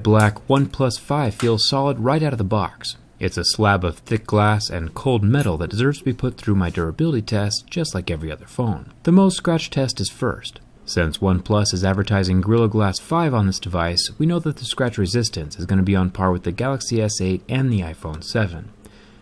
Black OnePlus 5 feels solid right out of the box. It's a slab of thick glass and cold metal that deserves to be put through my durability test just like every other phone. The Mohs scratch test is first. Since OnePlus is advertising Gorilla Glass 5 on this device, we know that the scratch resistance is going to be on par with the Galaxy S8 and the iPhone 7.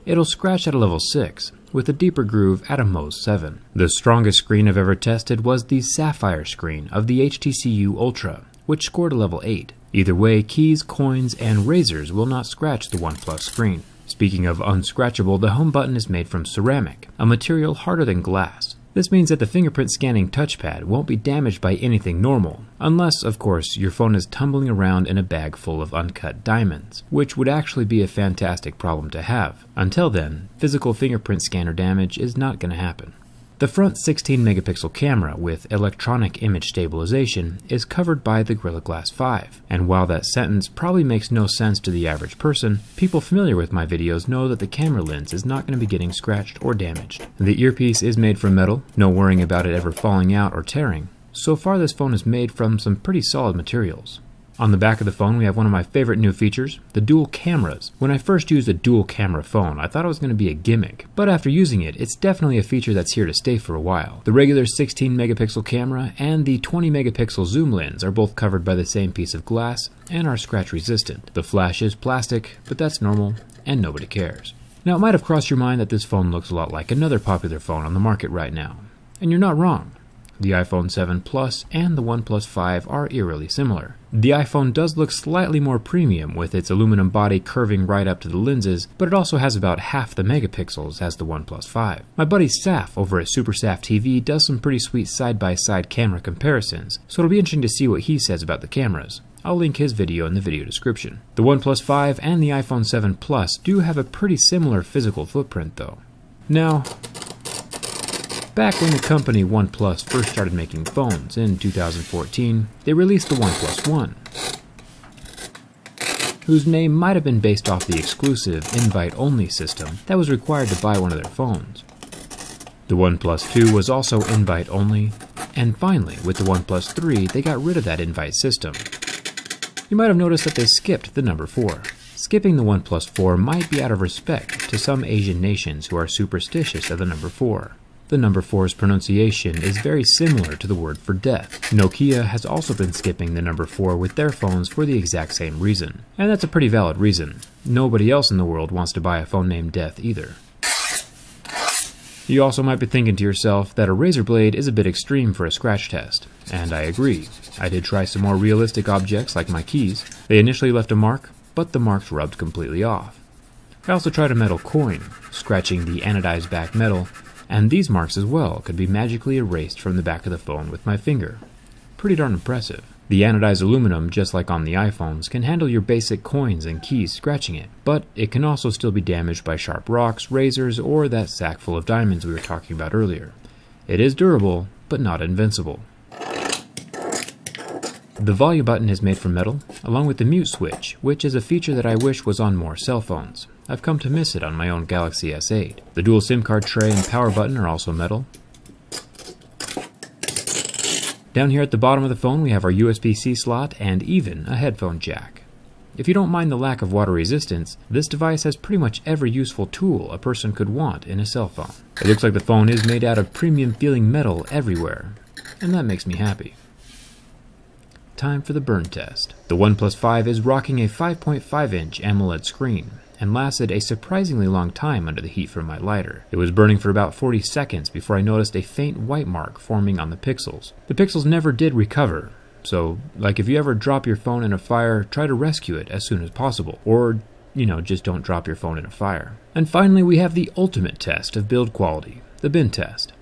It'll scratch at a level 6, with a deeper groove at a Mohs 7. The strongest screen I've ever tested was the Sapphire screen of the HTC Ultra, which scored a level 8. Either way, keys, coins, and razors will not scratch the OnePlus screen. Speaking of unscratchable, the home button is made from ceramic, a material harder than glass. This means that the fingerprint scanning touchpad won't be damaged by anything normal, unless, of course, your phone is tumbling around in a bag full of uncut diamonds, which would actually be a fantastic problem to have. Until then, physical fingerprint scanner damage is not going to happen. The front 16-megapixel camera with electronic image stabilization is covered by the Gorilla Glass 5, and while that sentence probably makes no sense to the average person, people familiar with my videos know that the camera lens is not going to be getting scratched or damaged. The earpiece is made from metal, no worrying about it ever falling out or tearing. So far this phone is made from some pretty solid materials. On the back of the phone we have one of my favorite new features, the dual cameras. When I first used a dual camera phone, I thought it was going to be a gimmick, but after using it, it's definitely a feature that's here to stay for a while. The regular 16-megapixel camera and the 20-megapixel zoom lens are both covered by the same piece of glass and are scratch resistant. The flash is plastic, but that's normal and nobody cares. Now it might have crossed your mind that this phone looks a lot like another popular phone on the market right now, and you're not wrong. The iPhone 7 Plus and the OnePlus 5 are eerily similar. The iPhone does look slightly more premium with its aluminum body curving right up to the lenses, but it also has about half the megapixels as the OnePlus 5. My buddy Saf over at SuperSaf TV does some pretty sweet side-by-side camera comparisons, so it'll be interesting to see what he says about the cameras. I'll link his video in the video description. The OnePlus 5 and the iPhone 7 Plus do have a pretty similar physical footprint though. Now, back when the company OnePlus first started making phones in 2014, they released the OnePlus One, whose name might have been based off the exclusive invite-only system that was required to buy one of their phones. The OnePlus 2 was also invite-only, and finally, with the OnePlus 3, they got rid of that invite system. You might have noticed that they skipped the number 4. Skipping the OnePlus 4 might be out of respect to some Asian nations who are superstitious of the number 4. The number 4's pronunciation is very similar to the word for death. Nokia has also been skipping the number 4 with their phones for the exact same reason. And that's a pretty valid reason. Nobody else in the world wants to buy a phone named Death either. You also might be thinking to yourself that a razor blade is a bit extreme for a scratch test. And I agree. I did try some more realistic objects like my keys. They initially left a mark, but the marks rubbed completely off. I also tried a metal coin, scratching the anodized back metal, and these marks as well could be magically erased from the back of the phone with my finger. Pretty darn impressive. The anodized aluminum, just like on the iPhones, can handle your basic coins and keys scratching it, but it can also still be damaged by sharp rocks, razors, or that sack full of diamonds we were talking about earlier. It is durable, but not invincible. The volume button is made from metal, along with the mute switch, which is a feature that I wish was on more cell phones. I've come to miss it on my own Galaxy S8. The dual SIM card tray and power button are also metal. Down here at the bottom of the phone we have our USB-C slot and even a headphone jack. If you don't mind the lack of water resistance, this device has pretty much every useful tool a person could want in a cell phone. It looks like the phone is made out of premium feeling metal everywhere, and that makes me happy. Time for the burn test. The OnePlus 5 is rocking a 5.5-inch AMOLED screen and lasted a surprisingly long time under the heat from my lighter. It was burning for about 40 seconds before I noticed a faint white mark forming on the pixels. The pixels never did recover, so like if you ever drop your phone in a fire, try to rescue it as soon as possible, or just don't drop your phone in a fire. And finally we have the ultimate test of build quality, the bin test.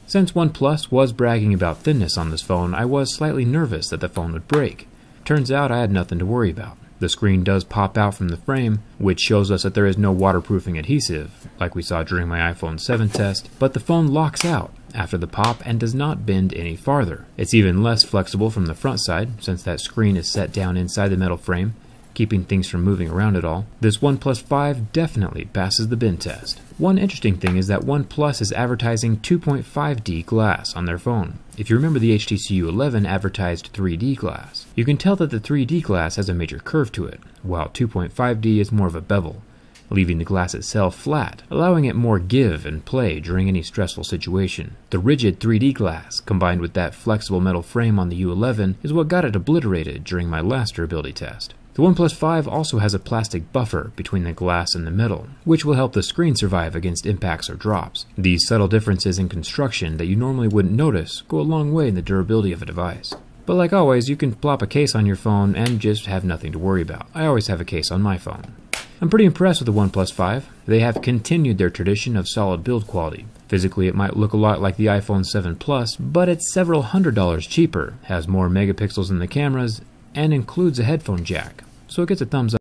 Since OnePlus was bragging about thinness on this phone, I was slightly nervous that the phone would break. Turns out I had nothing to worry about. The screen does pop out from the frame, which shows us that there is no waterproofing adhesive, like we saw during my iPhone 7 test, but the phone locks out after the pop and does not bend any farther. It's even less flexible from the front side, since that screen is set down inside the metal frame, keeping things from moving around at all. This OnePlus 5 definitely passes the bin test. One interesting thing is that OnePlus is advertising 2.5D glass on their phone. If you remember, the HTC U11 advertised 3D glass. You can tell that the 3D glass has a major curve to it, while 2.5D is more of a bevel, leaving the glass itself flat, allowing it more give and play during any stressful situation. The rigid 3D glass, combined with that flexible metal frame on the U11, is what got it obliterated during my last durability test. The OnePlus 5 also has a plastic buffer between the glass and the metal, which will help the screen survive against impacts or drops. These subtle differences in construction that you normally wouldn't notice go a long way in the durability of a device. But like always, you can plop a case on your phone and just have nothing to worry about. I always have a case on my phone. I'm pretty impressed with the OnePlus 5. They have continued their tradition of solid build quality. Physically, it might look a lot like the iPhone 7 Plus, but it's several $100s cheaper, has more megapixels in the cameras, and includes a headphone jack, so it gets a thumbs up.